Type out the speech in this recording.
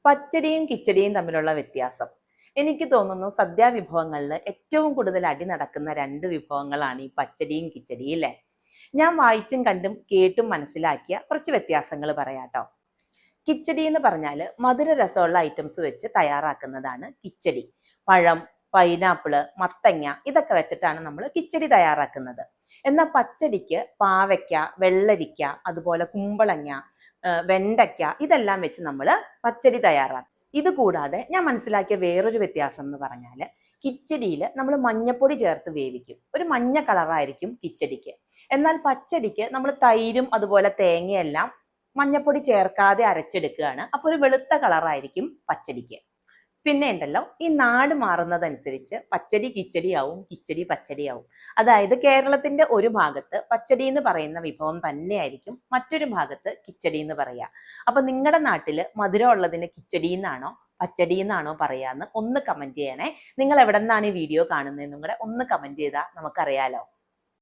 പച്ചടിയും കിച്ചടിയും തമ്മിലുള്ള വ്യത്യാസം. എനിക്ക് തോന്നുന്നു സദ്യാവിഭവങ്ങളിൽ ഏറ്റവും കൂടുതൽ അടി നടക്കുന്ന രണ്ട് വിഭവങ്ങളാണ് ഈ പച്ചടിയും കിച്ചടിയും അല്ലേ. ഞാൻ വായിച്ചും കണ്ടും കേട്ടും മനസ്സിലാക്കിയ കുറച്ച് വ്യത്യാസങ്ങൾ പറയാട്ടോ. കിച്ചടി എന്ന് പറഞ്ഞാൽ മധുര രസമുള്ള ഐറ്റംസ് വെച്ച് തയ്യാറാക്കുന്നതാണ് കിച്ചടി. പഴം, പൈനാപ്പിള്, മത്തങ്ങ ഇതൊക്കെ വെച്ചിട്ടാണ് നമ്മൾ കിച്ചടി തയ്യാറാക്കുന്നത്. എന്നാൽ പച്ചടിക്ക് പാവയ്ക്ക, വെള്ളരിക്ക, അതുപോലെ കുമ്പളങ്ങ, വെണ്ടയ്ക്ക ഇതെല്ലാം വെച്ച് നമ്മൾ പച്ചടി തയ്യാറാക്കും. ഇത് കൂടാതെ ഞാൻ മനസ്സിലാക്കിയ വേറൊരു വ്യത്യാസം എന്ന് പറഞ്ഞാൽ കിച്ചടിയിൽ നമ്മൾ മഞ്ഞപ്പൊടി ചേർത്ത് വേവിക്കും. ഒരു മഞ്ഞ കളറായിരിക്കും കിച്ചടിക്ക്. എന്നാൽ പച്ചടിക്ക് നമ്മൾ തൈരും അതുപോലെ തേങ്ങയെല്ലാം മഞ്ഞപ്പൊടി ചേർക്കാതെ അരച്ചെടുക്കുകയാണ്. അപ്പോൾ ഒരു വെളുത്ത കളറായിരിക്കും പച്ചടിക്ക്. പിന്നെ ഉണ്ടല്ലോ, ഈ നാട് മാറുന്നതനുസരിച്ച് പച്ചടി കിച്ചടിയാവും, കിച്ചടി പച്ചടിയാവും. അതായത് കേരളത്തിന്റെ ഒരു ഭാഗത്ത് പച്ചടി എന്ന് പറയുന്ന വിഭവം തന്നെയായിരിക്കും മറ്റൊരു ഭാഗത്ത് കിച്ചടി എന്ന് പറയുക. അപ്പൊ നിങ്ങളുടെ നാട്ടിൽ മധുരം ഉള്ളതിന് കിച്ചടി എന്നാണോ പച്ചടി എന്നാണോ പറയാന്ന് ഒന്ന് കമന്റ് ചെയ്യണേ. നിങ്ങൾ എവിടെ നിന്നാണ് ഈ വീഡിയോ കാണുന്നതെന്നും കൂടെ ഒന്ന് കമന്റ് ചെയ്താൽ നമുക്കറിയാലോ.